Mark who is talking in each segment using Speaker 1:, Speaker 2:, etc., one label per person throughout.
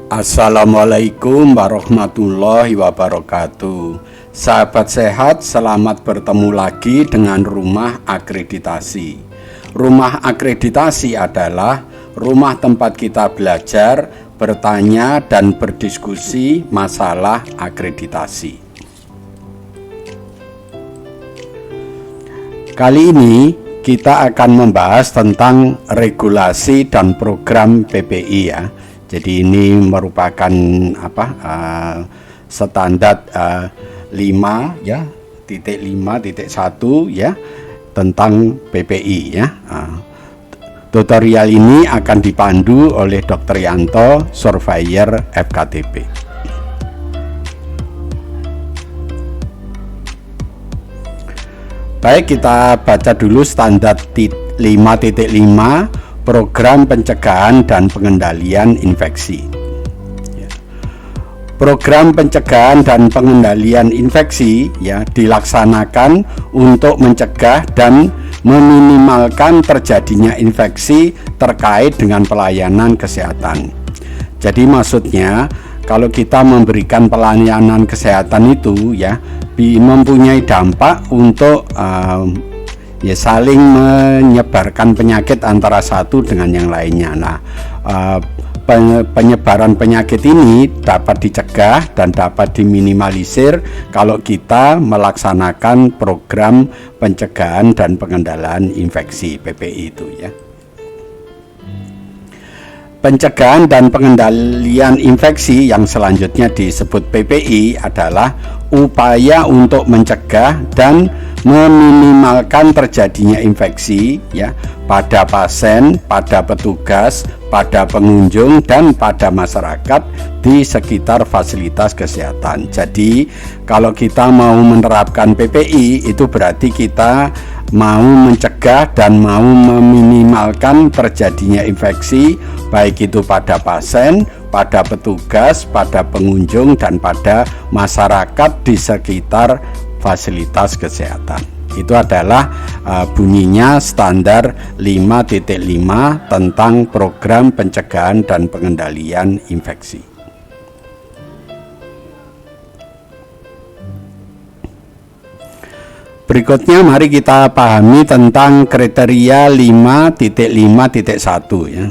Speaker 1: Assalamualaikum warahmatullahi wabarakatuh. Sahabat sehat, selamat bertemu lagi dengan Rumah Akreditasi. Rumah Akreditasi adalah rumah tempat kita belajar, bertanya, dan berdiskusi masalah akreditasi. Kali ini kita akan membahas tentang regulasi dan program PPI ya. Jadi ini merupakan standar 5 ya, titik 5.1 ya, tentang PPI ya. Tutorial ini akan dipandu oleh Dr. Yanto, Surveyor FKTP. Baik, kita baca dulu standar 5.5 program pencegahan dan pengendalian infeksi. Program pencegahan dan pengendalian infeksi ya dilaksanakan untuk mencegah dan meminimalkan terjadinya infeksi terkait dengan pelayanan kesehatan. Jadi maksudnya kalau kita memberikan pelayanan kesehatan itu ya mempunyai dampak untuk saling menyebarkan penyakit antara satu dengan yang lainnya. Nah, penyebaran penyakit ini dapat dicegah dan dapat diminimalisir kalau kita melaksanakan program pencegahan dan pengendalian infeksi PPI itu ya. Pencegahan dan pengendalian infeksi yang selanjutnya disebut PPI adalah upaya untuk mencegah dan meminimalkan terjadinya infeksi ya pada pasien, pada petugas, pada pengunjung dan pada masyarakat di sekitar fasilitas kesehatan. Jadi kalau kita mau menerapkan PPI itu berarti kita mau mencegah dan mau meminimalkan terjadinya infeksi baik itu pada pasien, pada petugas, pada pengunjung dan pada masyarakat di sekitar fasilitas kesehatan. Itu adalah bunyinya standar 5.5 tentang program pencegahan dan pengendalian infeksi. Berikutnya mari kita pahami tentang kriteria 5.5.1 ya.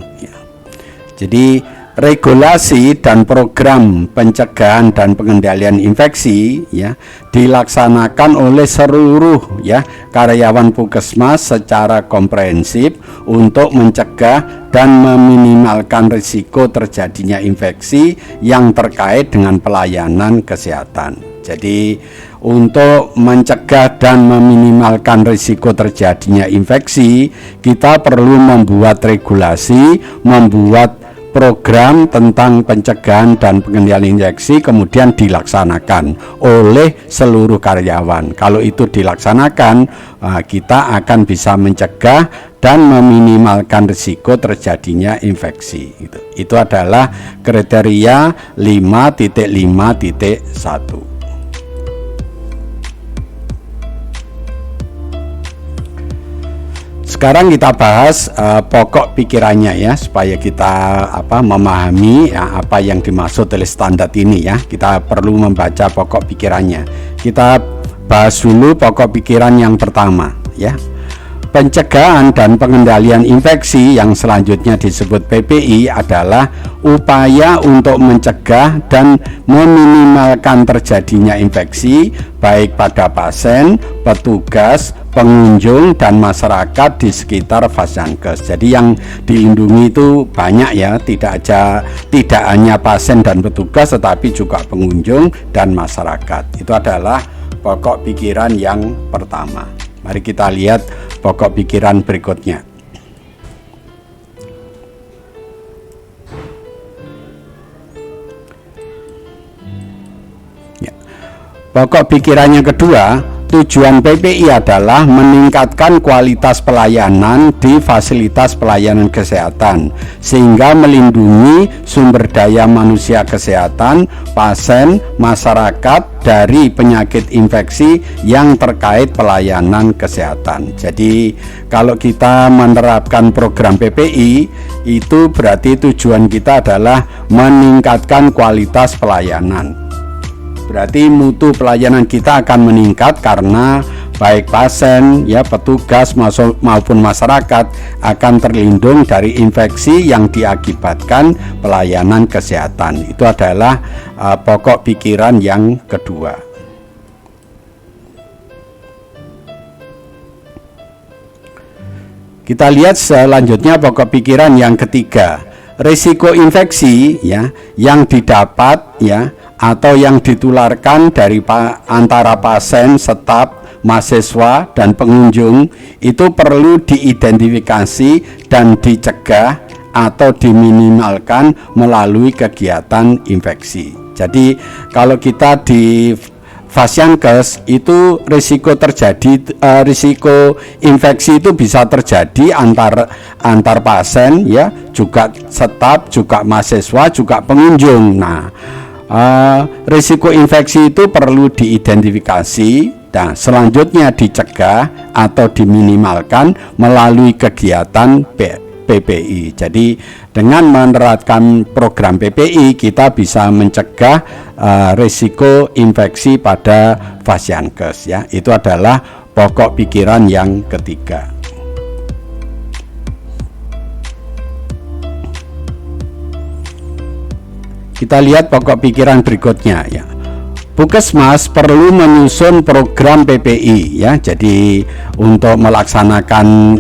Speaker 1: Jadi regulasi dan program pencegahan dan pengendalian infeksi ya dilaksanakan oleh seluruh ya karyawan Puskesmas secara komprehensif untuk mencegah dan meminimalkan risiko terjadinya infeksi yang terkait dengan pelayanan kesehatan. Jadi untuk mencegah dan meminimalkan risiko terjadinya infeksi, kita perlu membuat regulasi, membuat program tentang pencegahan dan pengendalian infeksi kemudian dilaksanakan oleh seluruh karyawan. Kalau itu dilaksanakan, kita akan bisa mencegah dan meminimalkan risiko terjadinya infeksi. Itu adalah kriteria 5.5.1. Sekarang kita bahas pokok pikirannya ya, supaya kita memahami ya, apa yang dimaksud oleh standar ini ya. Kita perlu membaca pokok pikirannya. Kita bahas dulu pokok pikiran yang pertama ya. Pencegahan dan pengendalian infeksi yang selanjutnya disebut PPI adalah upaya untuk mencegah dan meminimalkan terjadinya infeksi baik pada pasien, petugas, pengunjung dan masyarakat di sekitar Fasyankes. Jadi yang dilindungi itu banyak ya, tidak hanya pasien dan petugas tetapi juga pengunjung dan masyarakat. Itu adalah pokok pikiran yang pertama. Mari kita lihat pokok pikiran berikutnya. Ya. Pokok pikiran yang kedua, tujuan PPI adalah meningkatkan kualitas pelayanan di fasilitas pelayanan kesehatan sehingga melindungi sumber daya manusia kesehatan, pasien, masyarakat dari penyakit infeksi yang terkait pelayanan kesehatan. Jadi kalau kita menerapkan program PPI itu berarti tujuan kita adalah meningkatkan kualitas pelayanan. Berarti mutu pelayanan kita akan meningkat karena baik pasien, ya petugas maupun masyarakat akan terlindung dari infeksi yang diakibatkan pelayanan kesehatan. Itu adalah pokok pikiran yang kedua. Kita lihat selanjutnya pokok pikiran yang ketiga. Risiko infeksi ya yang didapat ya atau yang ditularkan dari antara pasien, staf, mahasiswa dan pengunjung itu perlu diidentifikasi dan dicegah atau diminimalkan melalui kegiatan infeksi. Jadi kalau kita di Fasiankes itu risiko risiko infeksi itu bisa terjadi antar pasien ya, juga staf, juga mahasiswa, juga pengunjung. Nah, risiko infeksi itu perlu diidentifikasi dan selanjutnya dicegah atau diminimalkan melalui kegiatan PPI. Jadi dengan menerapkan program PPI kita bisa mencegah risiko infeksi pada Fasiankes ya. Itu adalah pokok pikiran yang ketiga. Kita lihat pokok pikiran berikutnya ya. Puskesmas perlu menyusun program PPI ya. Jadi untuk melaksanakan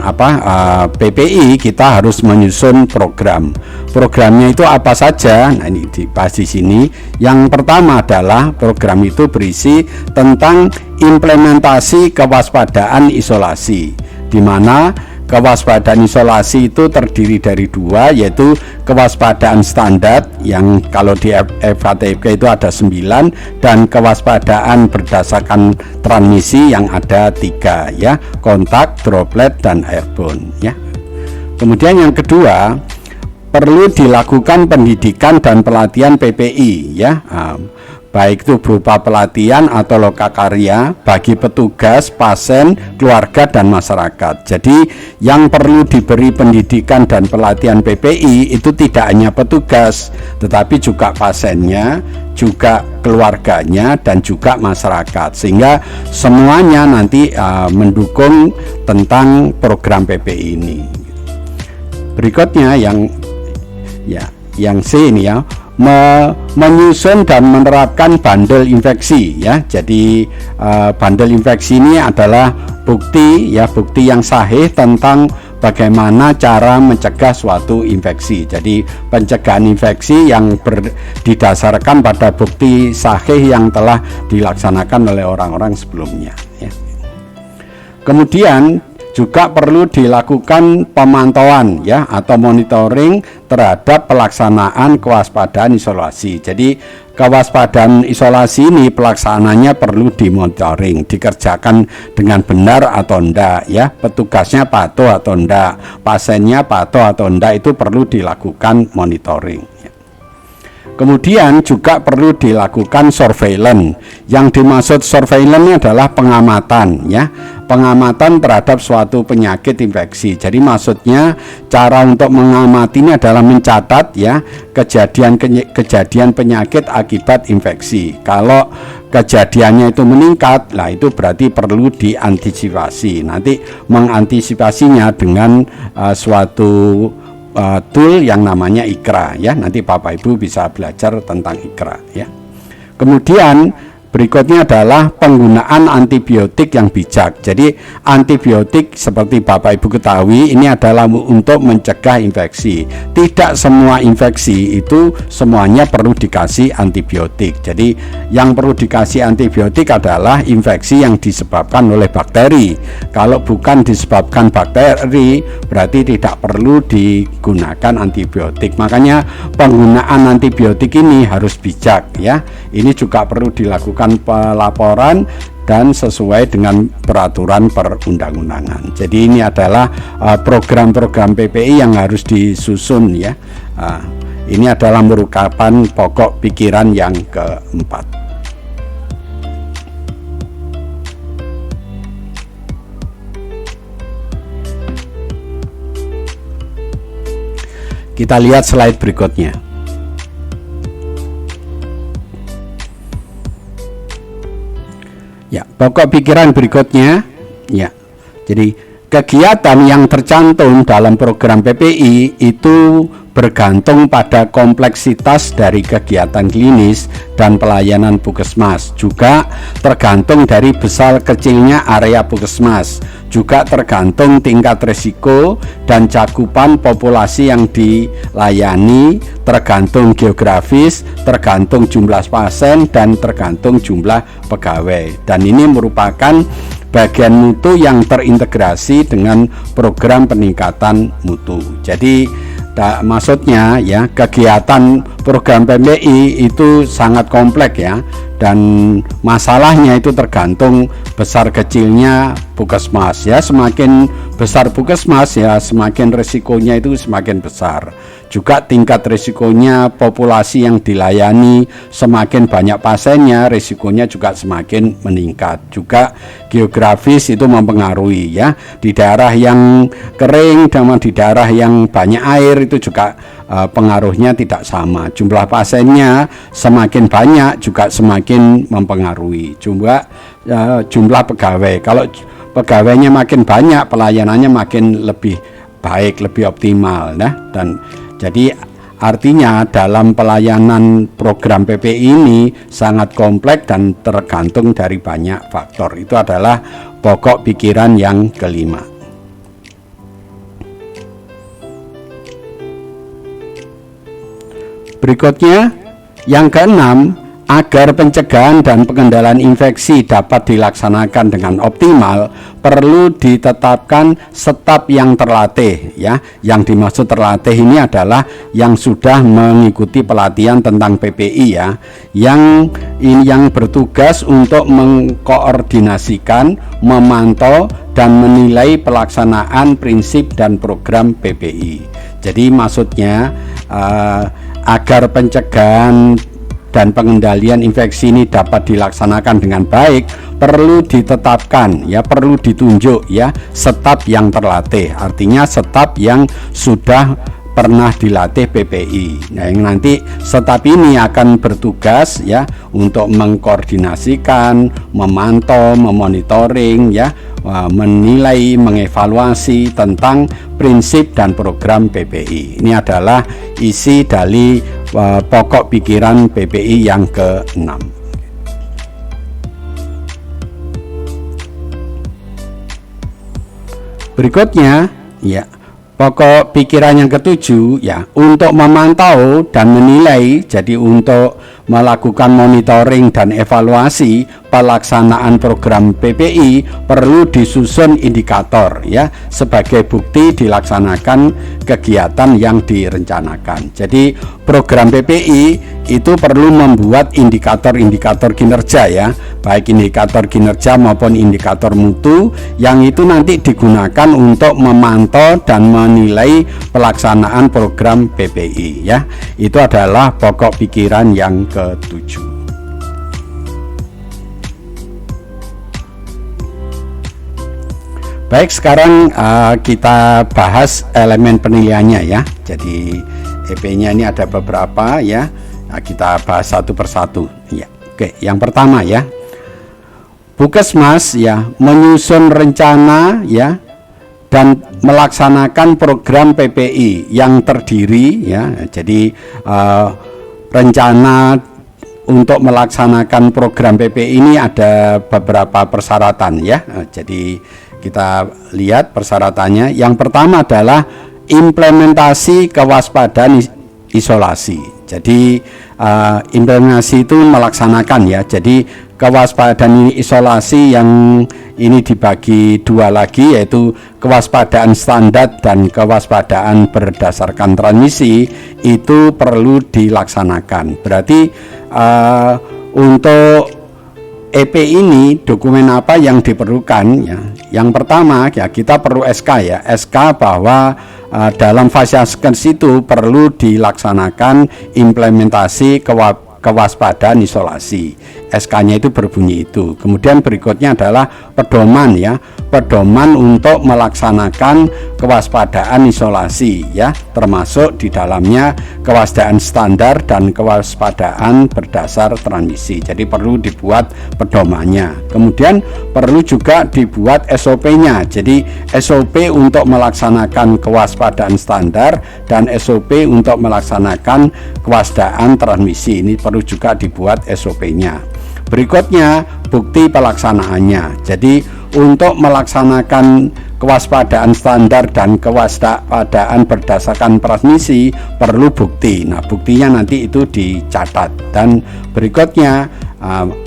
Speaker 1: PPI kita harus menyusun program. Programnya itu apa saja? Nah, ini dibahas di sini. Yang pertama adalah program itu berisi tentang implementasi kewaspadaan isolasi, di mana kewaspadaan isolasi itu terdiri dari dua, yaitu kewaspadaan standar yang kalau di FKTK itu ada 9 dan kewaspadaan berdasarkan transmisi yang ada 3 ya, kontak, droplet dan airborne ya. Kemudian yang kedua, perlu dilakukan pendidikan dan pelatihan PPI ya. Baik itu berupa pelatihan atau lokakarya bagi petugas, pasien, keluarga, dan masyarakat. Jadi yang perlu diberi pendidikan dan pelatihan PPI itu tidak hanya petugas, tetapi juga pasiennya, juga keluarganya, dan juga masyarakat. Sehingga semuanya nanti mendukung tentang program PPI ini. Berikutnya yang C ini ya. Menyusun dan menerapkan bandel infeksi ya. Jadi bandel infeksi ini adalah bukti yang sahih tentang bagaimana cara mencegah suatu infeksi. Jadi pencegahan infeksi yang didasarkan pada bukti sahih yang telah dilaksanakan oleh orang-orang sebelumnya ya. Kemudian juga perlu dilakukan pemantauan ya atau monitoring terhadap pelaksanaan kewaspadaan isolasi. Jadi kewaspadaan isolasi ini pelaksananya perlu dimonitoring, dikerjakan dengan benar atau enggak ya, petugasnya patuh atau enggak, pasiennya patuh atau enggak, itu perlu dilakukan monitoring ya. Kemudian juga perlu dilakukan surveillance. Yang dimaksud surveillance adalah pengamatan ya, pengamatan terhadap suatu penyakit infeksi. Jadi maksudnya cara untuk mengamati ini adalah mencatat ya kejadian penyakit akibat infeksi. Kalau kejadiannya itu meningkat, lah itu berarti perlu diantisipasi. Nanti mengantisipasinya dengan suatu tool yang namanya IKRA ya. Nanti Bapak Ibu bisa belajar tentang IKRA ya. Kemudian berikutnya adalah penggunaan antibiotik yang bijak. Jadi antibiotik seperti Bapak Ibu ketahui ini adalah untuk mencegah infeksi. Tidak semua infeksi itu semuanya perlu dikasih antibiotik. Jadi yang perlu dikasih antibiotik adalah infeksi yang disebabkan oleh bakteri. Kalau bukan disebabkan bakteri berarti tidak perlu digunakan antibiotik. Makanya penggunaan antibiotik ini harus bijak ya. Ini juga perlu dilakukan pelaporan dan sesuai dengan peraturan perundang-undangan. Jadi ini adalah program-program PPI yang harus disusun ya. Ini adalah merupakan pokok pikiran yang keempat. Kita lihat slide berikutnya. Ya, pokok pikiran berikutnya ya. Jadi kegiatan yang tercantum dalam program PPI itu bergantung pada kompleksitas dari kegiatan klinis dan pelayanan puskesmas, juga tergantung dari besar kecilnya area puskesmas, juga tergantung tingkat risiko dan cakupan populasi yang dilayani, tergantung geografis, tergantung jumlah pasien, dan tergantung jumlah pegawai. Dan ini merupakan bagian mutu yang terintegrasi dengan program peningkatan mutu. Jadi maksudnya ya, kegiatan program PPI itu sangat kompleks ya, dan masalahnya itu tergantung besar kecilnya puskesmas ya. Semakin besar puskesmas ya, semakin risikonya itu semakin besar. Juga tingkat risikonya populasi yang dilayani, semakin banyak pasiennya, risikonya juga semakin meningkat. Juga geografis itu mempengaruhi ya. Di daerah yang kering dan di daerah yang banyak air itu juga pengaruhnya tidak sama. Jumlah pasiennya semakin banyak juga semakin mempengaruhi. Jumlah pegawai, kalau pegawainya makin banyak, pelayanannya makin lebih baik, lebih optimal nah. Dan jadi artinya dalam pelayanan program PPI ini sangat kompleks dan tergantung dari banyak faktor. Itu adalah pokok pikiran yang kelima. Berikutnya yang keenam, agar pencegahan dan pengendalian infeksi dapat dilaksanakan dengan optimal, perlu ditetapkan staf yang terlatih ya. Yang dimaksud terlatih ini adalah yang sudah mengikuti pelatihan tentang PPI ya, yang bertugas untuk mengkoordinasikan, memantau dan menilai pelaksanaan prinsip dan program PPI. Jadi maksudnya agar pencegahan dan pengendalian infeksi ini dapat dilaksanakan dengan baik, perlu ditetapkan ya, perlu ditunjuk ya staf yang terlatih. Artinya staf yang sudah pernah dilatih PPI. Nah, yang nanti staf ini akan bertugas ya untuk mengkoordinasikan, memantau, memonitoring ya, menilai, mengevaluasi tentang prinsip dan program PPI. Ini adalah isi dari pokok pikiran PPI yang ke-6. Berikutnya ya, pokok pikiran yang ke-7 ya, untuk memantau dan menilai. Jadi untuk melakukan monitoring dan evaluasi pelaksanaan program PPI perlu disusun indikator ya, sebagai bukti dilaksanakan kegiatan yang direncanakan. Jadi program PPI itu perlu membuat indikator-indikator kinerja ya, baik indikator kinerja maupun indikator mutu, yang itu nanti digunakan untuk memantau dan menilai pelaksanaan program PPI ya. Itu adalah pokok pikiran yang ke-7. Baik, sekarang kita bahas elemen penilaiannya ya. Jadi EP-nya ini ada beberapa ya. Nah, kita bahas satu persatu ya. Oke, yang pertama ya, Puskesmas ya menyusun rencana ya dan melaksanakan program PPI yang terdiri ya. Jadi rencana untuk melaksanakan program PPI ini ada beberapa persyaratan ya. Jadi kita lihat persyaratannya. Yang pertama adalah implementasi kewaspadaan isolasi. Jadi implementasi itu melaksanakan ya. Jadi kewaspadaan isolasi yang ini dibagi dua lagi, yaitu kewaspadaan standar dan kewaspadaan berdasarkan transmisi, itu perlu dilaksanakan. Berarti untuk EP ini dokumen apa yang diperlukan ya. Yang pertama ya kita perlu SK ya, SK bahwa dalam Vasankes itu perlu dilaksanakan implementasi kewaspadaan isolasi. SK-nya itu berbunyi itu. Kemudian berikutnya adalah pedoman ya, pedoman untuk melaksanakan kewaspadaan isolasi ya, termasuk di dalamnya kewaspadaan standar dan kewaspadaan berdasar transmisi. Jadi perlu dibuat pedomannya. Kemudian perlu juga dibuat SOP-nya. Jadi SOP untuk melaksanakan kewaspadaan standar dan SOP untuk melaksanakan kewaspadaan transmisi. Ini perlu juga dibuat SOP-nya. Berikutnya bukti pelaksanaannya. Jadi untuk melaksanakan kewaspadaan standar dan kewaspadaan berdasarkan transmisi perlu bukti. Nah, buktinya nanti itu dicatat. Dan berikutnya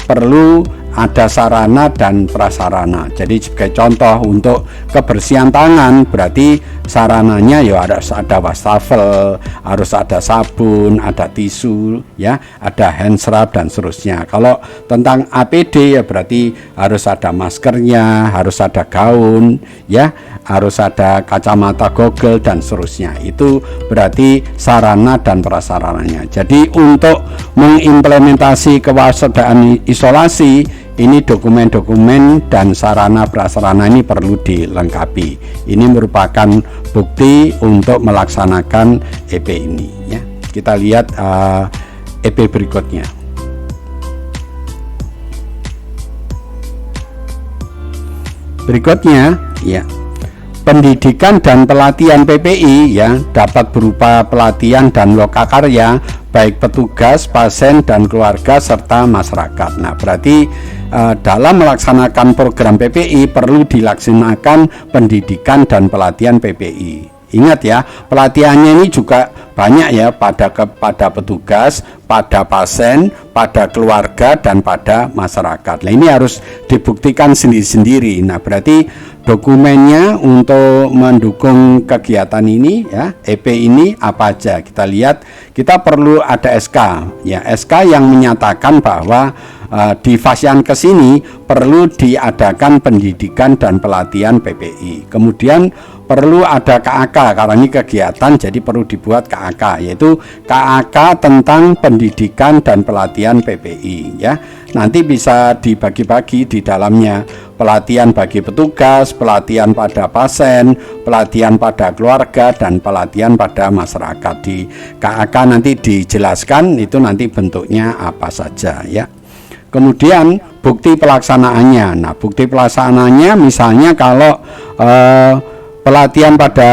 Speaker 1: perlu ada sarana dan prasarana. Jadi sebagai contoh untuk kebersihan tangan berarti sarananya ya harus ada wastafel, harus ada sabun, ada tisu ya, ada hand scrub dan seterusnya. Kalau tentang APD ya berarti harus ada maskernya, harus ada gaun ya, harus ada kacamata goggle dan seterusnya. Itu berarti sarana dan prasarananya. Jadi untuk mengimplementasi kewaspadaan isolasi ini dokumen-dokumen dan sarana prasarana ini perlu dilengkapi. Ini merupakan bukti untuk melaksanakan EP ini ya. Kita lihat EP berikutnya. Berikutnya ya. Pendidikan dan pelatihan PPI ya dapat berupa pelatihan dan lokakarya baik petugas, pasien dan keluarga serta masyarakat. Nah, berarti dalam melaksanakan program PPI perlu dilaksanakan pendidikan dan pelatihan PPI. Ingat ya, pelatihannya ini juga banyak ya pada petugas, pada pasien, pada keluarga dan pada masyarakat. Nah, ini harus dibuktikan sendiri-sendiri. Nah, berarti dokumennya untuk mendukung kegiatan ini ya, EP ini apa aja? Kita lihat, kita perlu ada SK ya, SK yang menyatakan bahwa di Vasankes ini perlu diadakan pendidikan dan pelatihan PPI. Kemudian perlu ada KAK karena ini kegiatan, jadi perlu dibuat KAK, yaitu KAK tentang pendidikan dan pelatihan PPI ya. Nanti bisa dibagi-bagi di dalamnya, pelatihan bagi petugas, pelatihan pada pasien, pelatihan pada keluarga dan pelatihan pada masyarakat. Di KAK nanti dijelaskan itu nanti bentuknya apa saja ya. Kemudian bukti pelaksanaannya. Nah, bukti pelaksanaannya misalnya kalau pelatihan pada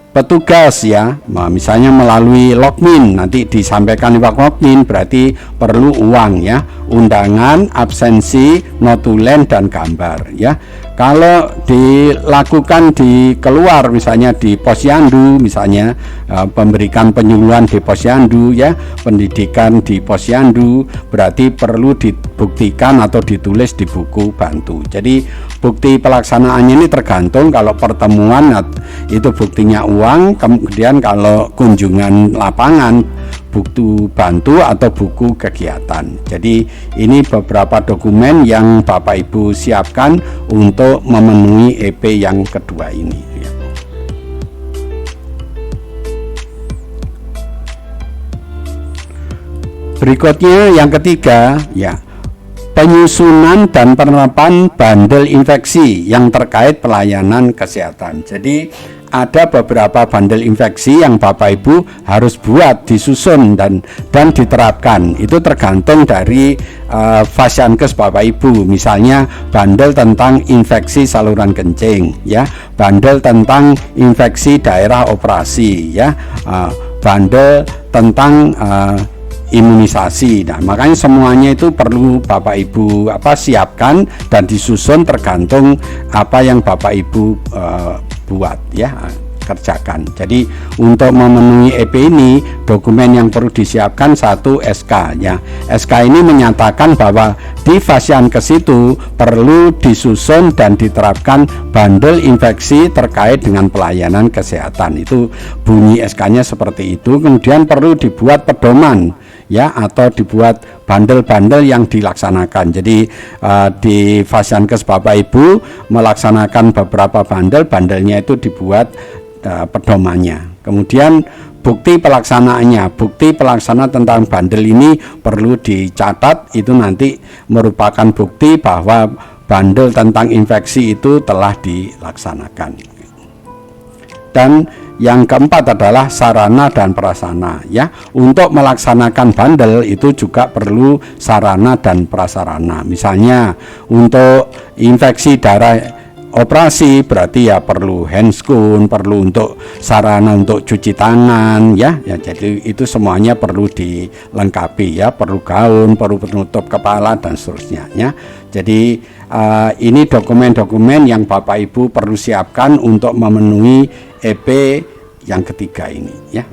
Speaker 1: petugas ya, misalnya melalui logmin, nanti disampaikan lewat logmin berarti perlu uang ya, undangan, absensi, notulen dan gambar ya. Kalau dilakukan di keluar misalnya di posyandu misalnya, memberikan penyuluhan di posyandu ya, pendidikan di posyandu berarti perlu dibuktikan atau ditulis di buku bantu. Jadi bukti pelaksanaannya ini tergantung, kalau pertemuan itu buktinya uang, kemudian kalau kunjungan lapangan buku bantu atau buku kegiatan. Jadi ini beberapa dokumen yang Bapak Ibu siapkan untuk memenuhi EP yang kedua ini. Berikutnya yang ketiga ya, penyusunan dan penerapan bandel infeksi yang terkait pelayanan kesehatan. Jadi ada beberapa bandel infeksi yang Bapak Ibu harus buat, disusun dan diterapkan. Itu tergantung dari Vasankes Bapak Ibu. Misalnya bandel tentang infeksi saluran kencing ya, bandel tentang infeksi daerah operasi ya, bandel tentang imunisasi. Nah, makanya semuanya itu perlu Bapak Ibu siapkan dan disusun tergantung apa yang Bapak Ibu buat ya, kerjakan. Jadi untuk memenuhi EP ini dokumen yang perlu disiapkan satu SK ya. SK ini menyatakan bahwa di Vasankes itu perlu disusun dan diterapkan bandel infeksi terkait dengan pelayanan kesehatan. Itu bunyi SK-nya seperti itu. Kemudian perlu dibuat pedoman ya, atau dibuat bandel-bandel yang dilaksanakan. Jadi di Fasiankes Bapak Ibu melaksanakan beberapa bandelnya itu dibuat pedomannya. Kemudian bukti pelaksanaannya, bukti pelaksana tentang bandel ini perlu dicatat, itu nanti merupakan bukti bahwa bandel tentang infeksi itu telah dilaksanakan. Dan yang keempat adalah sarana dan prasarana, ya. Untuk melaksanakan bandel itu juga perlu sarana dan prasarana. Misalnya untuk infeksi darah operasi berarti ya perlu handscoon, perlu untuk sarana untuk cuci tangan, ya. Jadi itu semuanya perlu dilengkapi, ya, perlu gaun, perlu penutup kepala dan seterusnya, ya. Jadi ini dokumen-dokumen yang Bapak Ibu perlu siapkan untuk memenuhi EP yang ketiga ini, ya.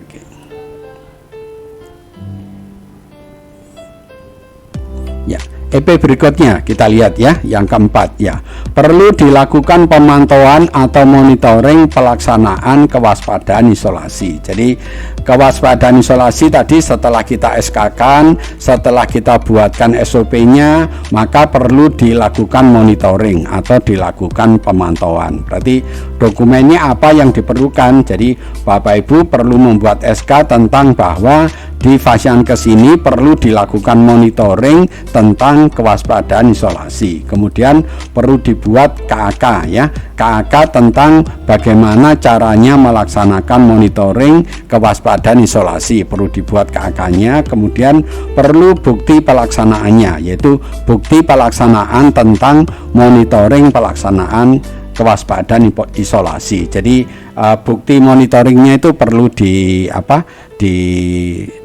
Speaker 1: Ya, EP berikutnya kita lihat, ya, yang keempat, ya. Perlu dilakukan pemantauan atau monitoring pelaksanaan kewaspadaan isolasi. Jadi kewaspadaan isolasi tadi setelah kita SK-kan, setelah kita buatkan SOP-nya, maka perlu dilakukan monitoring atau dilakukan pemantauan. Berarti dokumennya apa yang diperlukan. Jadi Bapak Ibu perlu membuat SK tentang bahwa di Fasiankes ini perlu dilakukan monitoring tentang kewaspadaan isolasi. Kemudian perlu dibuat KAK, ya, KAK tentang bagaimana caranya melaksanakan monitoring kewaspadaan isolasi, perlu dibuat KAK-nya. Kemudian perlu bukti pelaksanaannya, yaitu bukti pelaksanaan tentang monitoring pelaksanaan kewaspadaan isolasi. Jadi bukti monitoringnya itu perlu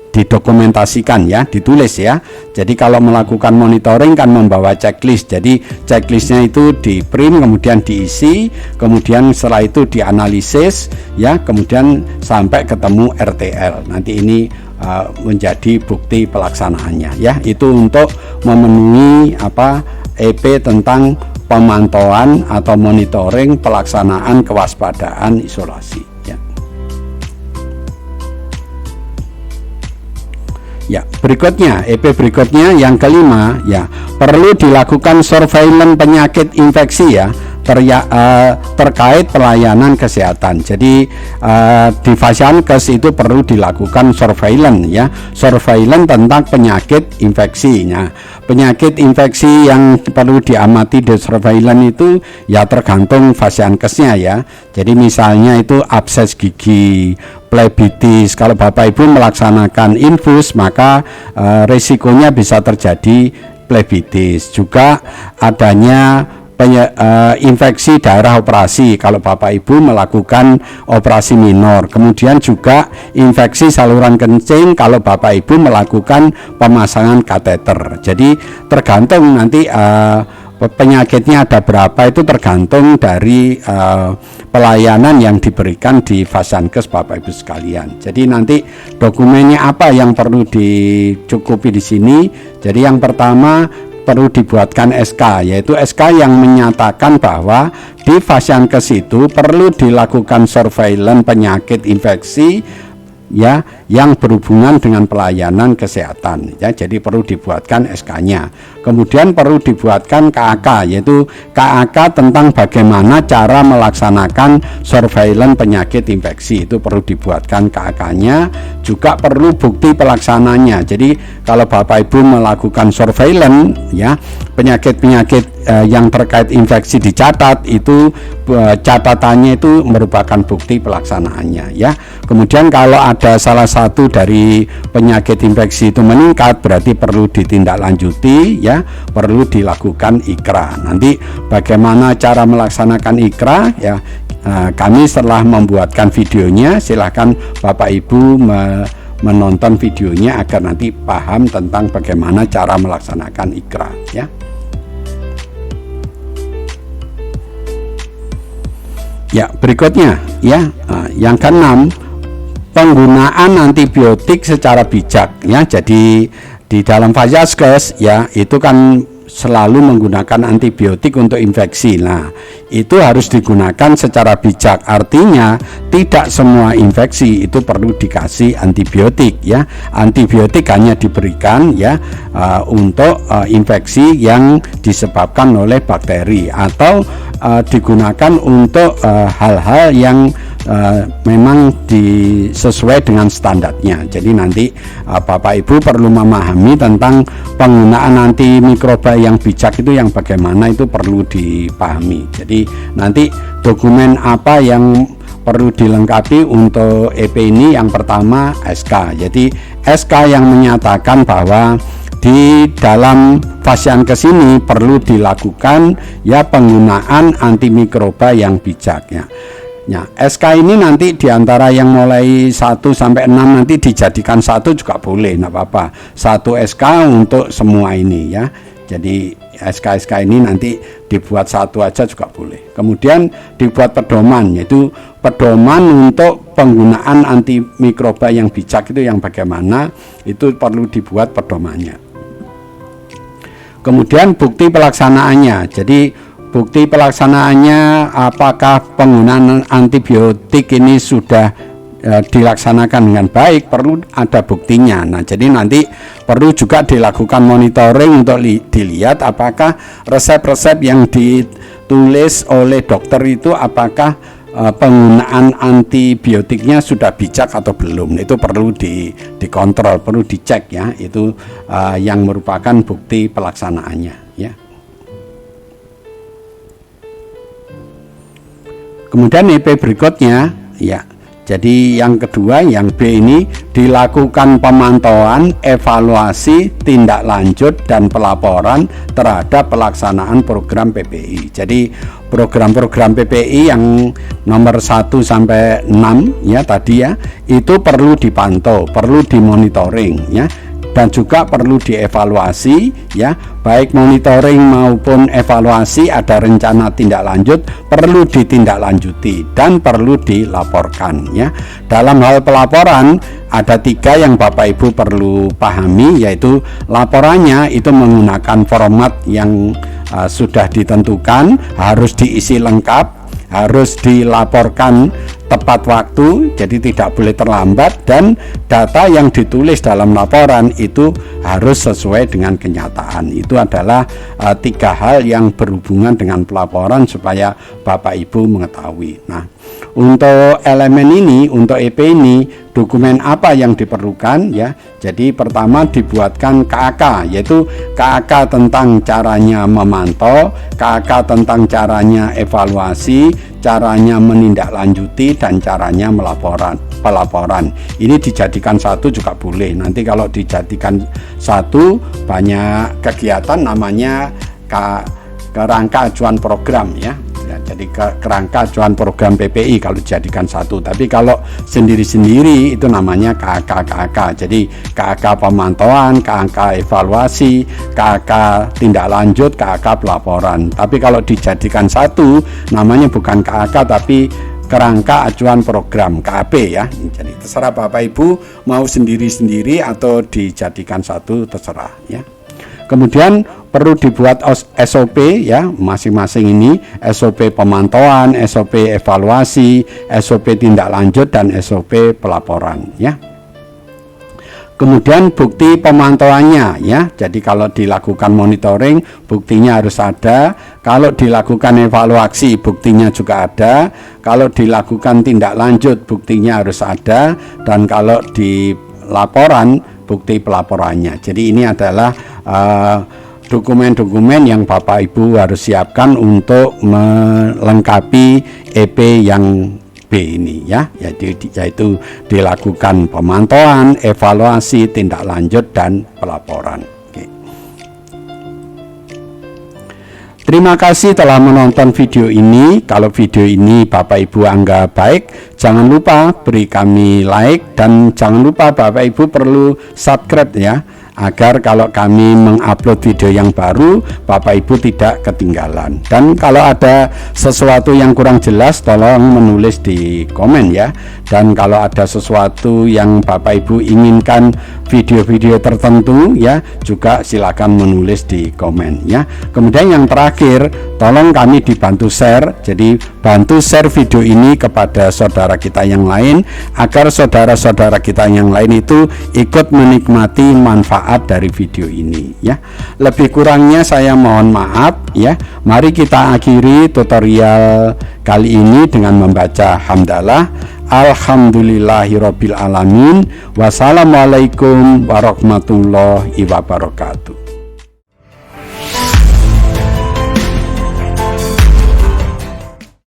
Speaker 1: didokumentasikan, ya, ditulis, ya. Jadi kalau melakukan monitoring kan membawa checklist. Jadi checklistnya itu di print, kemudian diisi, kemudian setelah itu dianalisis, ya, kemudian sampai ketemu RTL. Nanti ini menjadi bukti pelaksanaannya, ya. Itu untuk memenuhi EP tentang pemantauan atau monitoring pelaksanaan kewaspadaan isolasi, ya. Ya, berikutnya, EP berikutnya yang kelima, ya, perlu dilakukan surveillance penyakit infeksi, ya, terkait pelayanan kesehatan. Jadi di Fasiankes itu perlu dilakukan surveillance, ya, surveillance tentang penyakit infeksinya. Penyakit infeksi yang perlu diamati di surveillance itu ya tergantung Fasiankesnya, ya. Jadi misalnya itu abses gigi, plebitis. Kalau Bapak Ibu melaksanakan infus, maka risikonya bisa terjadi plebitis. Juga adanya infeksi daerah operasi kalau Bapak Ibu melakukan operasi minor. Kemudian juga infeksi saluran kencing kalau Bapak Ibu melakukan pemasangan kateter. Jadi tergantung nanti penyakitnya ada berapa, itu tergantung dari pelayanan yang diberikan di Fasiankes Bapak Ibu sekalian. Jadi nanti dokumennya apa yang perlu dicukupi di sini. Jadi yang pertama perlu dibuatkan SK, yaitu SK yang menyatakan bahwa di Fasiankes itu perlu dilakukan surveillance penyakit infeksi, ya, yang berhubungan dengan pelayanan kesehatan, ya. Jadi perlu dibuatkan SK-nya. Kemudian perlu dibuatkan KAK, yaitu KAK tentang bagaimana cara melaksanakan surveillance penyakit infeksi, itu perlu dibuatkan KAK-nya. Juga perlu bukti pelaksananya. Jadi kalau Bapak Ibu melakukan surveillance, ya, penyakit-penyakit yang terkait infeksi dicatat, itu catatannya itu merupakan bukti pelaksanaannya, ya. Kemudian kalau ada salah satu dari penyakit infeksi itu meningkat, berarti perlu ditindaklanjuti, ya, perlu dilakukan IKRA. Nanti bagaimana cara melaksanakan IKRA, ya, kami setelah membuatkan videonya, silahkan Bapak Ibu menonton videonya agar nanti paham tentang bagaimana cara melaksanakan IKRA, ya. Ya, berikutnya, ya, yang keenam, penggunaan antibiotik secara bijak, ya. Jadi di dalam Fasiankes, ya, itu kan selalu menggunakan antibiotik untuk infeksi. Nah, itu harus digunakan secara bijak. Artinya tidak semua infeksi itu perlu dikasih antibiotik ya. Antibiotik hanya diberikan ya untuk infeksi yang disebabkan oleh bakteri atau digunakan untuk hal-hal yang memang sesuai dengan standarnya. Jadi nanti Bapak Ibu perlu memahami tentang penggunaan antimikroba yang bijak itu yang bagaimana, itu perlu dipahami. Jadi nanti dokumen apa yang perlu dilengkapi untuk EP ini? Yang pertama SK. Jadi SK yang menyatakan bahwa di dalam fasiankes ini perlu dilakukan ya penggunaan antimikroba yang bijak ya. Ya, SK ini nanti diantara yang mulai 1 sampai 6 nanti dijadikan 1 juga boleh, enggak apa-apa. 1 SK untuk semua ini ya. Jadi SK-SK ini nanti dibuat 1 aja juga boleh. Kemudian dibuat pedoman, yaitu pedoman untuk penggunaan antimikroba yang bijak itu yang bagaimana, itu perlu dibuat pedomannya. Kemudian bukti pelaksanaannya. Jadi bukti pelaksanaannya, apakah penggunaan antibiotik ini sudah dilaksanakan dengan baik, perlu ada buktinya. Nah, jadi nanti perlu juga dilakukan monitoring untuk dilihat apakah resep-resep yang ditulis oleh dokter itu apakah penggunaan antibiotiknya sudah bijak atau belum. Itu perlu dikontrol, perlu dicek ya. Itu yang merupakan bukti pelaksanaannya ya. Kemudian EP berikutnya ya. Jadi yang kedua, yang B ini dilakukan pemantauan, evaluasi, tindak lanjut dan pelaporan terhadap pelaksanaan program PPI. Jadi program-program PPI yang nomor 1 sampai 6 ya tadi ya, itu perlu dipantau, perlu dimonitoring ya. Dan juga perlu dievaluasi ya, baik monitoring maupun evaluasi, ada rencana tindak lanjut, perlu ditindaklanjuti dan perlu dilaporkan ya. Dalam hal pelaporan ada 3 yang Bapak Ibu perlu pahami, yaitu laporannya itu menggunakan format yang sudah ditentukan, harus diisi lengkap, harus dilaporkan tepat waktu, jadi tidak boleh terlambat, dan data yang ditulis dalam laporan itu harus sesuai dengan kenyataan. Itu adalah 3 hal yang berhubungan dengan pelaporan supaya Bapak Ibu mengetahui. Nah, untuk elemen ini, untuk EP ini, dokumen apa yang diperlukan ya? Jadi pertama dibuatkan KAK, yaitu KAK tentang caranya memantau, KAK tentang caranya evaluasi, caranya menindaklanjuti, dan caranya pelaporan. Ini dijadikan 1 juga boleh. Nanti kalau dijadikan 1 banyak kegiatan namanya kerangka ajuan program ya. Jadi kerangka ajuan program PPI kalau dijadikan 1. Tapi kalau sendiri-sendiri itu namanya KAK. Jadi KAK pemantauan, KAK evaluasi, KAK tindak lanjut, KAK pelaporan. Tapi kalau dijadikan 1 namanya bukan KAK tapi kerangka ajuan program, KAP ya. Jadi terserah Bapak Ibu mau sendiri-sendiri atau dijadikan 1, terserah ya. Kemudian perlu dibuat SOP ya, masing-masing ini SOP pemantauan, SOP evaluasi, SOP tindak lanjut, dan SOP pelaporan ya. Kemudian bukti pemantauannya ya. Jadi kalau dilakukan monitoring buktinya harus ada, kalau dilakukan evaluasi buktinya juga ada, kalau dilakukan tindak lanjut buktinya harus ada, dan kalau di laporan bukti pelaporannya. Jadi ini adalah dokumen-dokumen yang Bapak Ibu harus siapkan untuk melengkapi EP yang B ini ya, yaitu dilakukan pemantauan, evaluasi, tindak lanjut, dan pelaporan. Oke. Terima kasih telah menonton video ini. Kalau video ini Bapak Ibu anggap baik, jangan lupa beri kami like, dan jangan lupa Bapak Ibu perlu subscribe ya, agar kalau kami mengupload video yang baru Bapak Ibu tidak ketinggalan. Dan kalau ada sesuatu yang kurang jelas tolong menulis di komen ya. Dan kalau ada sesuatu yang Bapak Ibu inginkan video-video tertentu ya, juga silakan menulis di komen ya. Kemudian yang terakhir, tolong kami dibantu share. Jadi bantu share video ini kepada saudara kita yang lain agar saudara-saudara kita yang lain itu ikut menikmati manfaat dari video ini ya. Lebih kurangnya saya mohon maaf ya. Mari kita akhiri tutorial kali ini dengan membaca hamdalah. Alhamdulillahirabbil alamin. Wassalamualaikum warahmatullahi wabarakatuh.